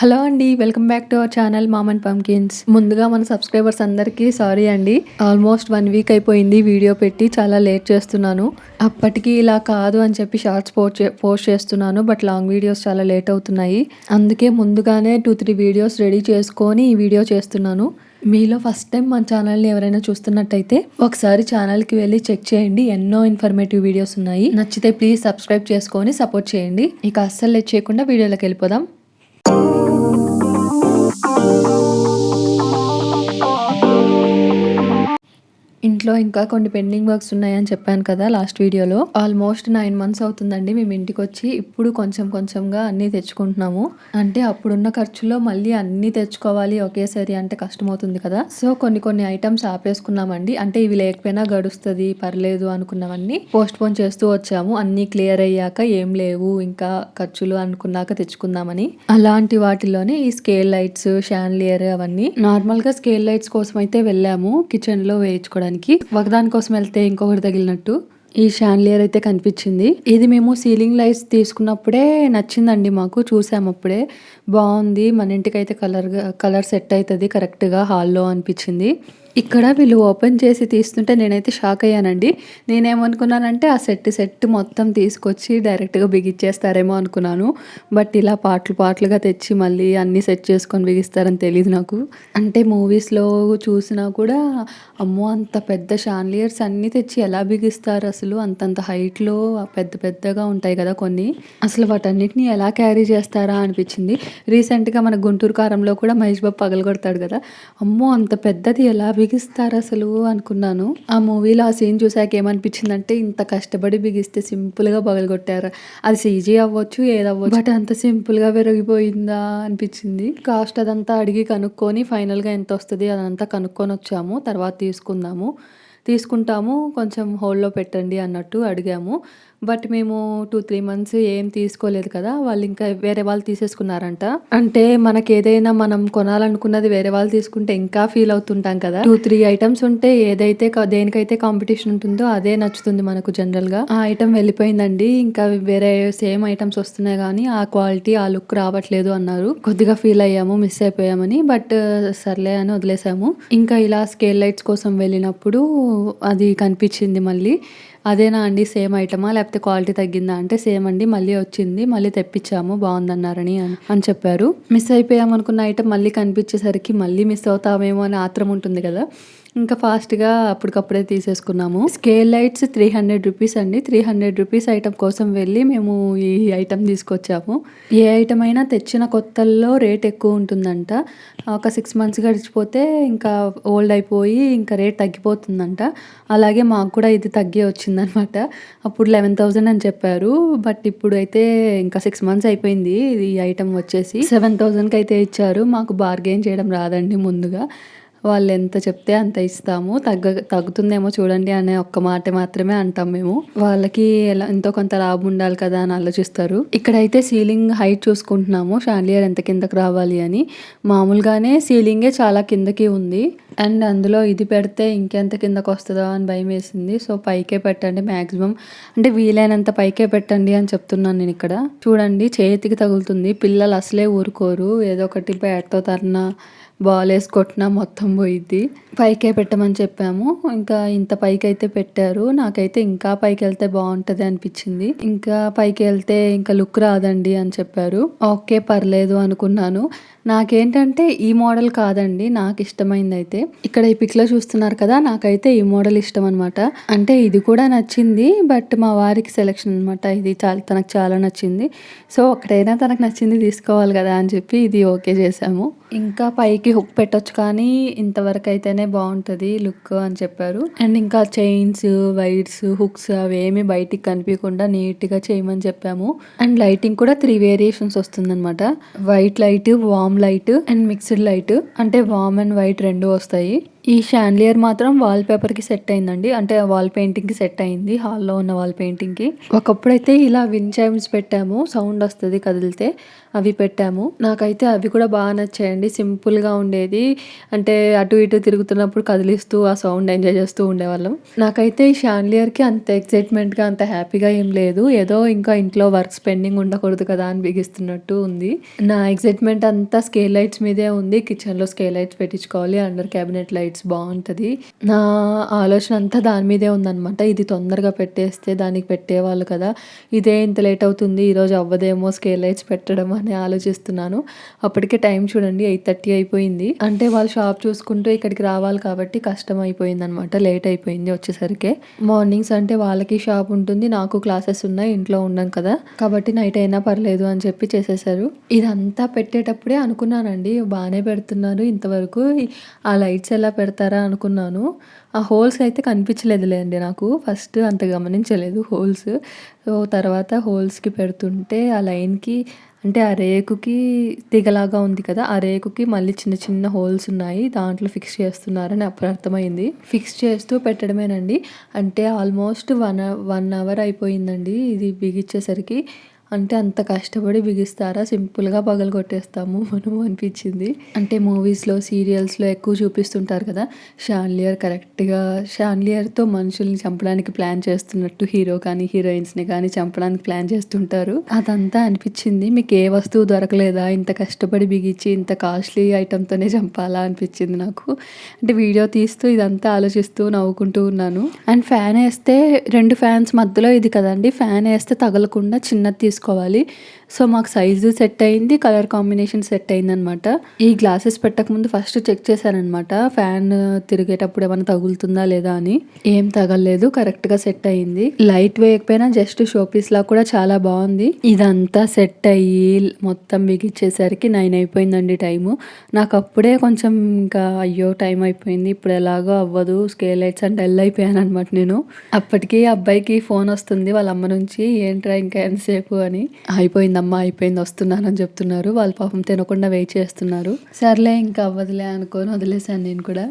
Hello అండి, welcome back to our channel mom and pumpkins. ముందుగా మన సబ్స్క్రైబర్స్ అందరికీ సారీ అండి. ఆల్మోస్ట్ 1 వీక్ అయిపోయింది వీడియో పెట్టి, చాలా లేట్ చేస్తున్నాను. అప్పటికి ఇలా కాదు అని చెప్పి షార్ట్స్ పోస్ట్ చేస్తున్నాను, బట్ లాంగ్ వీడియోస్ చాలా లేట్ అవుతున్నాయి. అందుకే ముందుగానే 2-3 వీడియోస్ రెడీ చేసుకొని ఈ వీడియో చేస్తున్నాను. మీలో ఫస్ట్ టైం మన ఛానల్ని ఎవరైనా చూస్తున్నట్టయితే ఒకసారి ఛానల్కి వెళ్ళి చెక్ చేయండి. ఎన్నో ఇన్ఫర్మేటివ్ వీడియోస్ ఉన్నాయి. నచ్చితే ప్లీజ్ సబ్స్క్రైబ్ చేసుకొని సపోర్ట్ చేయండి. ఇక అస్సలు లేట్ చేయకుండా వీడియోలోకి వెళ్ళిపోదాం. ఇంట్లో ఇంకా కొన్ని పెండింగ్ వర్క్స్ ఉన్నాయని చెప్పాను కదా లాస్ట్ వీడియోలో. ఆల్మోస్ట్ 9 months అవుతుందండి మేము ఇంటికి వచ్చి. ఇప్పుడు కొంచెంగా అన్నీ తెచ్చుకుంటున్నాము. అంటే అప్పుడున్న ఖర్చులో మళ్ళీ అన్నీ తెచ్చుకోవాలి ఒకేసారి అంటే కష్టమవుతుంది కదా. సో కొన్ని ఐటమ్స్ ఆపేసుకున్నామండి. అంటే ఇవి లేకపోయినా గడుస్తుంది, పర్లేదు అనుకున్నవన్నీ పోస్ట్ పోన్ చేస్తూ వచ్చాము. అన్నీ క్లియర్ అయ్యాక ఏం లేవు ఇంకా ఖర్చులు అనుకున్నాక తెచ్చుకుందామని. అలాంటి వాటిలోనే ఈ స్కేల్ లైట్స్, షాన్లియర్ అవన్నీ. నార్మల్గా స్కేల్ లైట్స్ కోసం అయితే వెళ్ళాము కిచెన్ లో వేయించుకోవడానికి. ఒకదాని కోసం వెళ్తే ఇంకొకటి తగిలినట్టు ఈ షాన్లియర్ అయితే కనిపించింది. ఇది మేము సీలింగ్ లైట్స్ తీసుకున్నప్పుడే నచ్చిందండి మాకు. చూసాము అప్పుడే, బాగుంది, మన ఇంటికి అయితే కలర్ సెట్ అవుతుంది కరెక్ట్గా హాల్లో అనిపించింది. ఇక్కడ వీళ్ళు ఓపెన్ చేసి తీస్తుంటే నేనైతే షాక్ అయ్యానండి. నేనేమనుకున్నానంటే ఆ సెట్ మొత్తం తీసుకొచ్చి డైరెక్ట్గా బిగిచ్చేస్తారేమో అనుకున్నాను. బట్ ఇలా పార్ట్లుగా తెచ్చి మళ్ళీ అన్నీ సెట్ చేసుకొని బిగిస్తారని తెలియదు నాకు. అంటే మూవీస్లో చూసినా కూడా అమ్మో అంత పెద్ద షాన్లియర్స్ అన్నీ తెచ్చి ఎలా బిగిస్తారు అసలు, అంతంత హైట్లో పెద్దగా ఉంటాయి కదా కొన్ని. అసలు వాటన్నిటిని ఎలా క్యారీ చేస్తారా అనిపించింది. రీసెంట్గా మన గుంటూరు కారంలో కూడా మహేష్ బాబు పగలగొడతాడు కదా, అమ్మో అంత పెద్దది ఎలా బిగిస్తారు అసలు అనుకున్నాను. ఆ మూవీలో ఆ సీన్ చూసాక ఏమనిపించిందంటే, ఇంత కష్టపడి బిగిస్తే సింపుల్గా పగలగొట్టారు. అది సీజీ అవ్వచ్చు ఏదవ్వచ్చు, బట్ అంత సింపుల్గా విరిగిపోయిందా అనిపించింది. కాస్ట్ అదంతా అడిగి కనుక్కొని ఫైనల్గా ఎంత వస్తుంది అదంతా కనుక్కొని వచ్చాము. తర్వాత తీసుకుంటాము కొంచెం హోల్డ్లో పెట్టండి అన్నట్టు అడిగాము. బట్ మేము 2-3 months ఏం తీసుకోలేదు కదా, వాళ్ళు ఇంకా వేరే వాళ్ళు తీసేసుకున్నారంట. అంటే మనకి ఏదైనా మనం కొనాలనుకున్నది వేరే వాళ్ళు తీసుకుంటే ఇంకా ఫీల్ అవుతుంటాం కదా. 2-3 items ఉంటే ఏదైతే దేనికైతే కాంపిటీషన్ ఉంటుందో అదే నచ్చుతుంది మనకు జనరల్ గా. ఆ ఐటమ్ వెళ్ళిపోయిందండి. ఇంకా వేరే సేమ్ ఐటమ్స్ వస్తున్నాయి కానీ ఆ క్వాలిటీ ఆ లుక్ రావట్లేదు అన్నారు. కొద్దిగా ఫీల్ అయ్యాము, మిస్ అయిపోయామని. బట్ సర్లే అని వదిలేసాము. ఇంకా ఇలా స్కేల్ లైట్స్ కోసం వెళ్ళినప్పుడు అది కనిపించింది మళ్ళీ. అదేనా అండి సేమ్ ఐటమా లేకపోతే క్వాలిటీ తగ్గిందా అంటే సేమ్ అండి, మళ్ళీ వచ్చింది, మళ్ళీ తెప్పించాము బాగుందన్నారని అని చెప్పారు. మిస్ అయిపోయామనుకున్న ఐటమ్ మళ్ళీ కనిపించేసరికి మళ్ళీ మిస్ అవుతామేమో అని ఆత్రం ఉంటుంది కదా, ఇంకా ఫాస్ట్గా అప్పటికప్పుడే తీసేసుకున్నాము. స్కేల్ లైట్స్ 300 రూపీస్ అండి. 300 రూపీస్ ఐటమ్ కోసం వెళ్ళి మేము ఈ ఐటమ్ తీసుకొచ్చాము. ఏ ఐటమ్ అయినా తెచ్చిన కొత్తల్లో రేట్ ఎక్కువ ఉంటుందంట. ఒక 6 months గడిచిపోతే ఇంకా ఓల్డ్ అయిపోయి ఇంకా రేట్ తగ్గిపోతుందంట. అలాగే మాకు కూడా ఇది తగ్గి వచ్చిందనమాట. అప్పుడు 11,000 అని చెప్పారు, బట్ ఇప్పుడు అయితే ఇంకా 6 months అయిపోయింది. ఈ ఐటమ్ వచ్చేసి 7,000కి అయితే ఇచ్చారు. మాకు బార్గెయిన్ చేయడం రాదండి. ముందుగా వాళ్ళు ఎంత చెప్తే అంత ఇస్తాము. తగ్గుతుందేమో చూడండి అనే ఒక్క మాట మాత్రమే అంటాం మేము. వాళ్ళకి ఎంతో కొంత లాభం ఉండాలి కదా అని ఆలోచిస్తారు. ఇక్కడైతే సీలింగ్ హైట్ చూసుకుంటున్నాము, షాన్లియర్ ఎంత కిందకి రావాలి అని. మామూలుగానే సీలింగే చాలా కిందకి ఉంది, అండ్ అందులో ఇది పెడితే ఇంకెంత కిందకు వస్తుందో అని భయం వేసింది. సో పైకే పెట్టండి మ్యాక్సిమం, అంటే వీలైనంత పైకే పెట్టండి అని చెప్తున్నాను నేను ఇక్కడ. చూడండి చేతికి తగులుతుంది. పిల్లలు అసలే ఊరుకోరు, ఏదో ఒకటి బ్యాట్తో తరనా బాల్ వేసి కొట్టినా మొత్తం పోయిద్ది. పైకే పెట్టమని చెప్పాము. ఇంకా ఇంత పైకి అయితే పెట్టారు. నాకైతే ఇంకా పైకి వెళ్తే బాగుంటది అనిపించింది. ఇంకా పైకి వెళ్తే ఇంకా లుక్ రాదండి అని చెప్పారు. ఓకే పర్లేదు అనుకున్నాను. నాకేంటంటే ఈ మోడల్ కాదండి నాకు ఇష్టమైంది అయితే. ఇక్కడ ఈ పిక్ లో చూస్తున్నారు కదా, నాకైతే ఈ మోడల్ ఇష్టం అనమాట. అంటే ఇది కూడా నచ్చింది, బట్ మా వారికి సెలెక్షన్ అనమాట. ఇది తనకు చాలా నచ్చింది. సో ఒకటైనా తనకు నచ్చింది తీసుకోవాలి కదా అని చెప్పి ఇది ఓకే చేసాము. ఇంకా పైకి హుక్ పెట్టొచ్చు కానీ ఇంతవరకు అయితేనే బాగుంటుంది లుక్ అని చెప్పారు. అండ్ ఇంకా చైన్స్, వైర్స్, హుక్స్ అవేమి బయటికి కనిపించకుండా నీట్ గా చేయమని చెప్పాము. అండ్ లైటింగ్ కూడా 3 వేరియేషన్స్ వస్తుంది అనమాట. White light, warm light and mixed light. అంటే వామ్ అండ్ వైట్ 2 వస్తాయి. ఈ షాన్లియర్ మాత్రం వాల్ పేపర్‌కి సెట్ అయిందండి. అంటే వాల్ పెయింటింగ్‌కి సెట్ అయింది. హాల్‌లో ఉన్న వాల్ పెయింటింగ్‌కి. ఒకప్పుడైతే ఇలా విండ్ చైమ్స్ పెట్టాము. సౌండ్ వస్తది కదిలితే. అవి పెట్టాము. నాకైతే అవి కూడా బాగా నచ్చాయండి. సింపుల్‌గా ఉండేది. అంటే అటు ఇటు తిరుగుతున్నప్పుడు కదిలిస్తూ ఆ సౌండ్ ఎంజాయ్ చేస్తూ ఉండేవాళ్ళం. నాకైతే ఈ షాన్లియర్‌కి అంత ఎక్సైట్‌మెంట్‌గా, అంత హ్యాపీగా ఏం లేదు. ఏదో ఇంకా ఇంట్లో వర్క్స్ పెండింగ్ ఉండకూడదు కదా అని బిగిస్తున్నట్టు ఉంది. నా ఎక్సైట్‌మెంట్ అంతా స్కేల్ లైట్స్ మీదే ఉంది. కిచెన్‌లో స్కేల్ లైట్స్ పెట్టించుకోవాలి. అండర్ క్యాబినెట్ లైట్స్ బావుంటది. నా ఆలోచన అంతా దాని మీదే ఉందనమాట. ఇది తొందరగా పెట్టేస్తే దానికి పెట్టేవాళ్ళు కదా! ఇదే ఇంత లేట్ అవుతుంది. ఈరోజు అవ్వదేమో స్కేల్ లైట్స్ పెట్టడం అని ఆలోచిస్తున్నాను. అప్పటికే టైం చూడండి 8:30 అయిపోయింది. అంటే వాళ్ళు షాప్ చూసుకుంటూ ఇక్కడికి రావాలి కాబట్టి కష్టం అయిపోయిందనమాట. లేట్ అయిపోయింది వచ్చేసరికే. మార్నింగ్స్ అంటే వాళ్ళకి షాప్ ఉంటుంది. నాకు క్లాసెస్ ఉన్నాయి. ఇంట్లో ఉండను కదా! కాబట్టి నైట్ అయినా పర్లేదు అని చెప్పి చేసేసారు. ఇదంతా పెట్టేటప్పుడే అనుకున్నానండి. బానే పెడుతున్నారు ఇంతవరకు. ఆ లైట్స్ ఎలా పెడతారా అనుకున్నాను. ఆ హోల్స్ అయితే కనిపించలేదులేండి నాకు. ఫస్ట్ అంత గమనించలేదు హోల్స్. సో, తర్వాత హోల్స్‌కి పెడుతుంటే ఆ లైన్‌కి అంటే ఆ రేకుకి తీగలాగా ఉంది కదా! ఆ రేకుకి మళ్ళీ చిన్న చిన్న హోల్స్ ఉన్నాయి. దాంట్లో ఫిక్స్ చేస్తున్నారని అప్పుడు అర్థమైంది. ఫిక్స్ చేస్తూ పెట్టడమేనండి. అంటే ఆల్మోస్ట్ 1 అవర్ అయిపోయిందండి ఇది బిగించేసరికి. అంటే అంత కష్టపడి బిగిస్తారా? సింపుల్‌గా పగలగొట్టేస్తాము మనము అనిపించింది. అంటే మూవీస్‌లో, సీరియల్స్‌లో ఎక్కువ చూపిస్తుంటారు కదా! షాన్లియర్‌తో మనుషుల్ని చంపడానికి ప్లాన్ చేస్తున్నట్టు హీరో కానీ, హీరోయిన్స్‌ని కానీ చంపడానికి ప్లాన్ చేస్తుంటారు. అదంతా అనిపించింది. మీకు ఏ వస్తువు దొరకలేదా? ఇంత కష్టపడి బిగించి ఇంత కాస్ట్‌లీ ఐటెమ్‌తోనే చంపాలా అనిపించింది నాకు. అంటే వీడియో తీస్తూ ఇదంతా ఆలోచిస్తూ నవ్వుకుంటూ ఉన్నాను. అండ్ ఫ్యాన్ ఏస్తే 2 ఫ్యాన్స్ మధ్యలో ఇది కదండీ! ఫ్యాన్ ఏస్తే తగలకుండా చిన్నది తీసుకోవాలి. సో, మాకు సైజు సెట్ అయింది. కలర్ కాంబినేషన్ సెట్ అయిందనమాట. ఈ గ్లాసెస్ పెట్టకముందు ఫస్ట్ చెక్ చేశాననమాట. ఫ్యాన్ తిరిగేటప్పుడు ఏమైనా తగులుతుందా లేదా అని. ఏం తగలలేదు. కరెక్ట్‌గా సెట్ అయింది. లైట్ వేయకపోయినా జస్ట్ షో పీస్‌లా కూడా చాలా బావుంది. ఇదంతా సెట్ అయ్యి మొత్తం బిగించేసరికి 9 అయిపోయిందండి టైము. నాకప్పుడే కొంచెం ఇంకా అయ్యో! టైం అయిపోయింది. ఇప్పుడు ఎలాగో అవ్వదు. స్కేల్ లైట్స్ అని డల్ అయిపోయాననమాట నేను. అప్పటికి అబ్బాయికి ఫోన్ వస్తుంది వాళ్ళ అమ్మ నుంచి. ఏంట్రా ఇంకా ఎంతసేపు అని. అయిపోయిందమ్మా అయిపోయింది వస్తున్నానని చెప్తున్నారు. వాళ్ళు పాపం తినకుండా వెయిట్ చేస్తున్నారు. సర్లే ఇంకా అవ్వదులే అనుకోని వదిలేసాను నేను కూడా.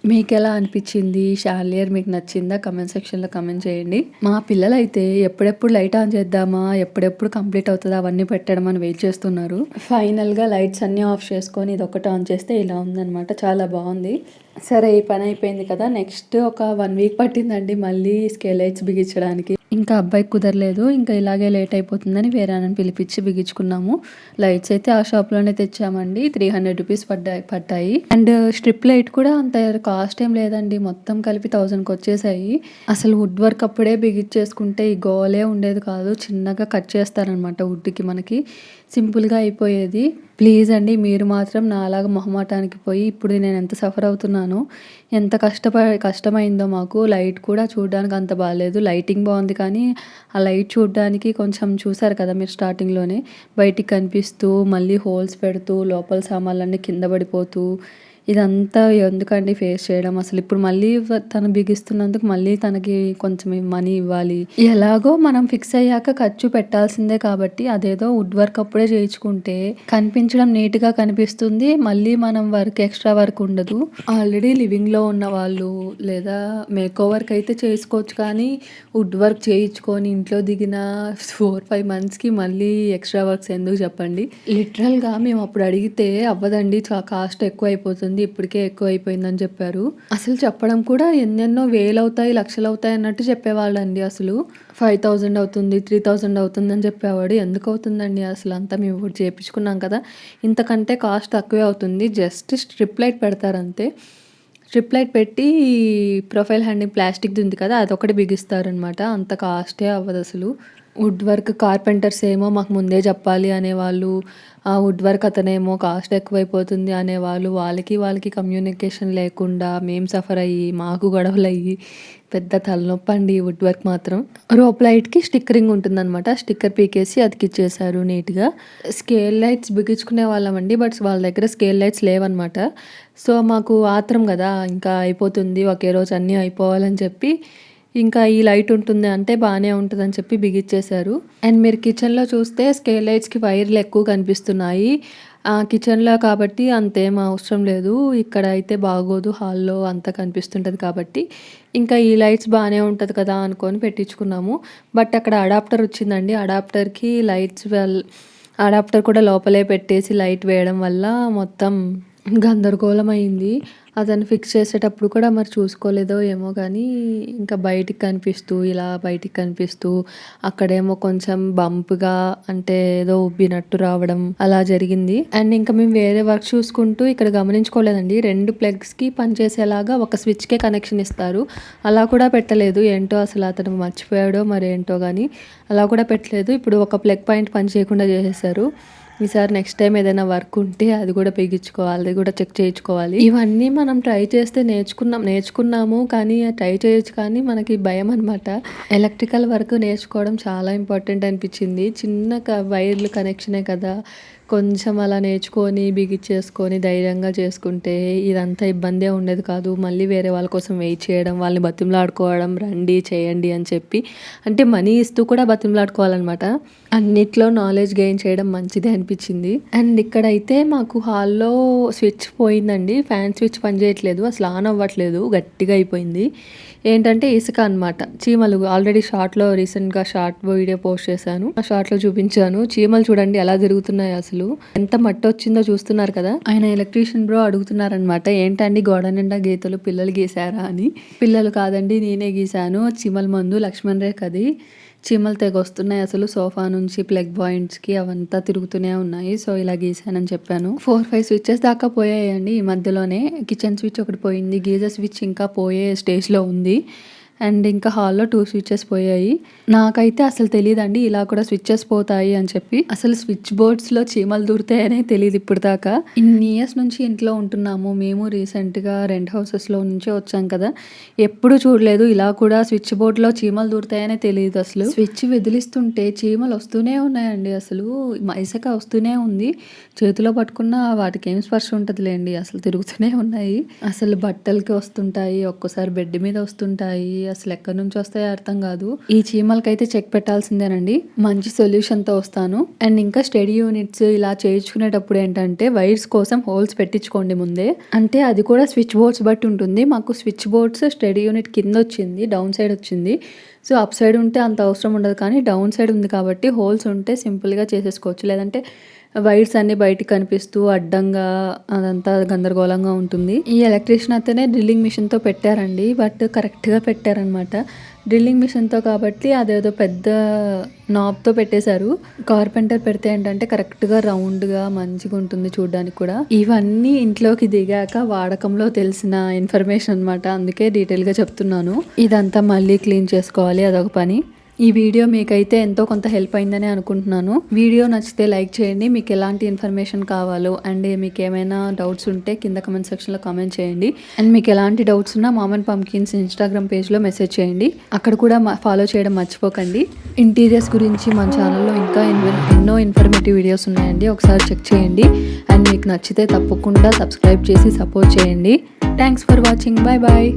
మీకెలా అనిపించింది? షాన్లియర్ మీకు నచ్చిందా? కామెంట్ సెక్షన్‌లో కామెంట్ చేయండి. మా పిల్లలైతే ఎప్పుడెప్పుడు లైట్ ఆన్ చేద్దామా? ఎప్పుడెప్పుడు కంప్లీట్ అవుతదా? అవన్నీ పెట్టడం అని వెయిట్ చేస్తున్నారు. ఫైనల్‌గా లైట్స్ అన్నీ ఆఫ్ చేసుకొని ఇదొక్కటి ఆన్ చేస్తే ఇలా ఉందనమాట. చాలా బావుంది. సరే ఈ పని అయిపోయింది కదా! నెక్స్ట్ ఒక 1 వీక్ పట్టిందండి మళ్ళీ స్కేల్ లైట్స్ బిగించడానికి. ఇంకా అబ్బాయికి కుదరలేదు. ఇంకా ఇలాగే లేట్ అయిపోతుందని వేరే ఆయనని పిలిపించి బిగించుకున్నాము. లైట్స్ అయితే ఆ షాప్‌లోనే తెచ్చామండి. 300 రూపీస్ పడ్డాయి. అండ్ స్ట్రిప్ లైట్ కూడా అంత కాస్ట్ ఏం లేదండి. మొత్తం కలిపి 1000కి వచ్చేసాయి. అసలు వుడ్ వర్క్ అప్పుడే బిగించేసుకుంటే ఈ గోలే ఉండేది కాదు. చిన్నగా కట్ చేస్తారనమాట వుడ్‌కి మనకి. సింపుల్‌గా అయిపోయేది. ప్లీజ్ అండి మీరు మాత్రం నాలాగా మొహమాటానికి పోయి ఇప్పుడు నేను ఎంత సఫర్ అవుతున్నానో, ఎంత కష్టమైందో మాకు. లైట్ కూడా చూడడానికి అంత బాలేదు. లైటింగ్ బాగుంది కానీ ఆ లైట్ చూడడానికి కొంచెం చూసారు కదా మీరు స్టార్టింగ్‌లోనే బయటికి కనిపిస్తూ మళ్ళీ హోల్స్ పెడుతూ లోపల సామాన్లన్నీ కింద పడిపోతూ ఇదంతా ఎందుకండి ఫేస్ చేయడం. అసలు ఇప్పుడు మళ్ళీ తను బిగిస్తున్నందుకు మళ్ళీ తనకి కొంచెం మనీ ఇవ్వాలి. ఎలాగో మనం ఫిక్స్ అయ్యాక ఖర్చు పెట్టాల్సిందే కాబట్టి అదేదో వుడ్ వర్క్ అప్పుడే చేయించుకుంటే కనిపించడం నీట్‌గా కనిపిస్తుంది. మళ్ళీ మనం ఎక్స్ట్రా వర్క్ ఉండదు. ఆల్రెడీ లివింగ్‌లో ఉన్న వాళ్ళు లేదా మేకోవర్‌కి అయితే చేసుకోవచ్చు కానీ వుడ్ వర్క్ చేయించుకొని ఇంట్లో దిగిన 4, 5 మంత్స్‌కి మళ్ళీ ఎక్స్ట్రా వర్క్స్ ఎందుకు చెప్పండి. లిటరల్‌గా మేము అప్పుడు అడిగితే అవ్వదండి కాస్ట్ ఎక్కువ అయిపోతుంది. ఇప్పటికే ఎక్కువ అయిపోయిందని చెప్పారు. అసలు చెప్పడం కూడా ఎన్నెన్నో వేలవుతాయి, లక్షలవుతాయి అన్నట్టు చెప్పేవాళ్ళండి అసలు. 5000 అవుతుంది, 3000 అవుతుందని చెప్పేవాడు. ఎందుకు అవుతుందండి అసలు అంతా మేము ఇప్పుడు చేపించుకున్నాం కదా! ఇంతకంటే కాస్ట్ తక్కువే అవుతుంది. జస్ట్ స్ట్రిప్ లైట్ పెడతారంతే. స్ట్రిప్ లైట్ పెట్టి ప్రొఫైల్ హ్యాండింగ్ ప్లాస్టిక్‌ది ఉంది కదా! అదొకటి బిగిస్తారనమాట. అంత కాస్టే అవ్వదసలు. వుడ్ వర్క్ కార్పెంటర్స్ ఏమో మాకు ముందే చెప్పాలి అనేవాళ్ళు. ఆ వుడ్ వర్క్ అతనేమో కాస్ట్ ఎక్కువైపోతుంది అనేవాళ్ళు. వాళ్ళకి కమ్యూనికేషన్ లేకుండా మేము సఫర్ అయ్యి, మాకు గొడవలయ్యి పెద్ద తలనొప్పండి వుడ్ వర్క్ మాత్రం. రోప్ లైట్‌కి స్టిక్కరింగ్ ఉంటుందనమాట. స్టిక్కర్ పీకేసి అతికిచ్చేశారు నీట్‌గా. స్కేల్ లైట్స్ బిగించుకునే వాళ్ళమండి. బట్ వాళ్ళ దగ్గర స్కేల్ లైట్స్ లేవనమాట. సో, మాకు ఆత్రం గదా! ఇంకా అయిపోతుంది ఒకే రోజు అన్నీ అయిపోవాలని చెప్పి ఇంకా ఈ లైట్ ఉంటుంది అంటే బాగానే ఉంటుందని చెప్పి బిగిచ్చేశారు. అండ్ మీరు కిచెన్లో చూస్తే స్కేల్ లైట్స్కి వైర్లు ఎక్కువ కనిపిస్తున్నాయి. కిచెన్లో కాబట్టి అంతేం అవసరం లేదు. ఇక్కడ అయితే బాగోదు, హాల్లో అంతా కనిపిస్తుంటుంది కాబట్టి ఇంకా ఈ లైట్స్ బాగానే ఉంటుంది కదా అనుకొని పెట్టించుకున్నాము. బట్ అక్కడ అడాప్టర్ వచ్చిందండి. అడాప్టర్కి లైట్స్ అడాప్టర్ కూడా లోపలే పెట్టేసి లైట్ వేయడం వల్ల మొత్తం గందరగోళం అయింది. అతను ఫిక్స్ చేసేటప్పుడు కూడా మరి చూసుకోలేదో ఏమో కానీ ఇంకా బయటికి కనిపిస్తూ అక్కడేమో కొంచెం బంప్గా అంటే ఏదో ఉబ్బినట్టు రావడం అలా జరిగింది. అండ్ ఇంకా మేము వేరే వర్క్ చూసుకుంటూ ఇక్కడ గమనించుకోలేదండి, 2 ప్లగ్స్కి పనిచేసేలాగా ఒక స్విచ్కే కనెక్షన్ ఇస్తారు. అలా కూడా పెట్టలేదు. ఏంటో అసలు అతను మర్చిపోయాడో మరి ఏంటో కానీ అలా కూడా పెట్టలేదు. ఇప్పుడు ఒక ప్లగ్ పాయింట్ పని చేయకుండా చేసేసారు. ఈసారి నెక్స్ట్ టైం ఏదైనా వర్క్ ఉంటే అది కూడా బిగించుకోవాలి, అది కూడా చెక్ చేయించుకోవాలి. ఇవన్నీ మనం ట్రై చేస్తే నేర్చుకున్నాము కానీ ట్రై చేయొచ్చు, కానీ మనకి భయం అనమాట. ఎలక్ట్రికల్ వర్క్ నేర్చుకోవడం చాలా ఇంపార్టెంట్ అనిపించింది. చిన్న వైర్లు కనెక్షనే కదా, కొంచెం అలా నేర్చుకొని బిగించేసుకొని ధైర్యంగా చేసుకుంటే ఇదంతా ఇబ్బందే ఉండేది కాదు. మళ్ళీ వేరే వాళ్ళ కోసం వెయిట్ చేయడం, వాళ్ళని బతిమలాడుకోవడం, రండి చేయండి అని చెప్పి, అంటే మనీ ఇస్తూ కూడా బతిమలాడుకోవాలన్నమాట. అన్నిట్లో నాలెడ్జ్ గెయిన్ చేయడం మంచిదే అనిపించింది. అండ్ ఇక్కడైతే మాకు హాల్లో స్విచ్ పోయిందండి. ఫ్యాన్ స్విచ్ పనిచేయట్లేదు, అసలు ఆన్ అవ్వట్లేదు, గట్టిగా అయిపోయింది. ఏంటంటే ఇసుక అనమాట. చీమలు ఆల్రెడీ రీసెంట్గా షార్ట్ వీడియో పోస్ట్ చేశాను, ఆ షార్ట్లో చూపించాను. చీమలు చూడండి ఎలా తిరుగుతున్నాయి, అసలు ఎంత మట్టి వచ్చిందో చూస్తున్నారు కదా. ఆయన ఎలక్ట్రీషియన్ బ్రో అడుగుతున్నారనమాట, ఏంటండి గోడ నిండా గీతలు పిల్లలు గీసారా అని. పిల్లలు కాదండి, నేనే గీసాను. చీమల మందు లక్ష్మణ్ రేఖ అది. చీమలు తెగ వస్తున్నాయి అసలు, సోఫా నుంచి ప్లగ్ పాయింట్స్కి అవంతా తిరుగుతూనే ఉన్నాయి. సో ఇలా గీసానని చెప్పాను. 4-5 స్విచ్చెస్ దాకా పోయాయండి ఈ మధ్యలోనే. కిచెన్ స్విచ్ ఒకటి పోయింది, గీజర్ స్విచ్ ఇంకా పోయే స్టేజ్లో ఉంది. అండ్ ఇంకా హాల్లో 2 స్విచ్చెస్ పోయాయి. నాకైతే అసలు తెలియదండి ఇలా కూడా స్విచ్చెస్ పోతాయి అని చెప్పి. అసలు స్విచ్ బోర్డ్స్లో చీమలు దూరుతాయనే తెలియదు ఇప్పుడు దాకా. ఇన్ని ఇయర్స్ నుంచి ఇంట్లో ఉంటున్నాము మేము, రీసెంట్గా రెంట్ హౌసెస్లో నుంచి వచ్చాం కదా, ఎప్పుడు చూడలేదు ఇలా కూడా స్విచ్ బోర్డ్లో చీమలు దూరుతాయనే తెలియదు. అసలు స్విచ్ విదిలిస్తుంటే చీమలు వస్తూనే ఉన్నాయండి, అసలు ఇసుక వస్తూనే ఉంది. చేతిలో పట్టుకున్న వాటికి ఏం స్పర్శ ఉంటుందిలేండి, అసలు తిరుగుతూనే ఉన్నాయి. అసలు బట్టలకి వస్తుంటాయి, ఒక్కోసారి బెడ్ మీద వస్తుంటాయి, అసలు ఎక్కడి నుంచి వస్తాయో అర్థం కాదు. ఈ చీమలకైతే చెక్ పెట్టాల్సిందేనండి. మంచి సొల్యూషన్ తో వస్తాను. అండ్ ఇంకా స్టడీ యూనిట్స్ ఇలా చేయించుకునేటప్పుడు ఏంటంటే వైర్స్ కోసం హోల్స్ పెట్టించుకోండి ముందే. అంటే అది కూడా స్విచ్ బోర్డ్స్ బట్టి ఉంటుంది. మాకు స్విచ్ బోర్డ్స్ స్టడీ యూనిట్ కింద వచ్చింది, డౌన్ సైడ్ వచ్చింది. సో అప్ సైడ్ ఉంటే అంత అవసరం ఉండదు, కానీ డౌన్ సైడ్ ఉంది కాబట్టి హోల్స్ ఉంటే సింపుల్గా చేసేసుకోవచ్చు. లేదంటే వైర్స్ అన్ని బయటికి కనిపిస్తూ అడ్డంగా అదంతా గందరగోళంగా ఉంటుంది. ఈ ఎలక్ట్రీషియన్ అయితేనే డ్రిల్లింగ్ మిషన్తో పెట్టారండి, బట్ కరెక్ట్గా పెట్టారనమాట. డ్రిల్లింగ్ మిషన్తో కాబట్టి అదేదో పెద్ద నాబ్తో పెట్టేశారు. కార్పెంటర్ పెడితే ఏంటంటే కరెక్ట్గా రౌండ్గా మంచిగా ఉంటుంది చూడడానికి కూడా. ఇవన్నీ ఇంట్లోకి దిగాక వాడకంలో తెలిసిన ఇన్ఫర్మేషన్ అనమాట, అందుకే డీటెయిల్గా చెప్తున్నాను. ఇదంతా మళ్ళీ క్లీన్ చేసుకోవాలి, అదొక పని. ఈ వీడియో మీకైతే ఎంతో కొంత హెల్ప్ అయిందని అనుకుంటున్నాను. వీడియో నచ్చితే లైక్ చేయండి. మీకు ఎలాంటి ఇన్ఫర్మేషన్ కావాలో అండ్ మీకు ఏమైనా డౌట్స్ ఉంటే కింద కమెంట్ సెక్షన్లో కామెంట్ చేయండి. అండ్ మీకు ఎలాంటి డౌట్స్ ఉన్నా మామ్ అండ్ పంకిన్స్ ఇన్స్టాగ్రామ్ పేజ్లో మెసేజ్ చేయండి, అక్కడ కూడా ఫాలో చేయడం మర్చిపోకండి. ఇంటీరియర్స్ గురించి మన ఛానల్లో ఇంకా ఎన్నో ఇన్ఫర్మేటివ్ వీడియోస్ ఉన్నాయండి, ఒకసారి చెక్ చేయండి. అండ్ మీకు నచ్చితే తప్పకుండా సబ్స్క్రైబ్ చేసి సపోర్ట్ చేయండి. Thanks for watching. Bye bye.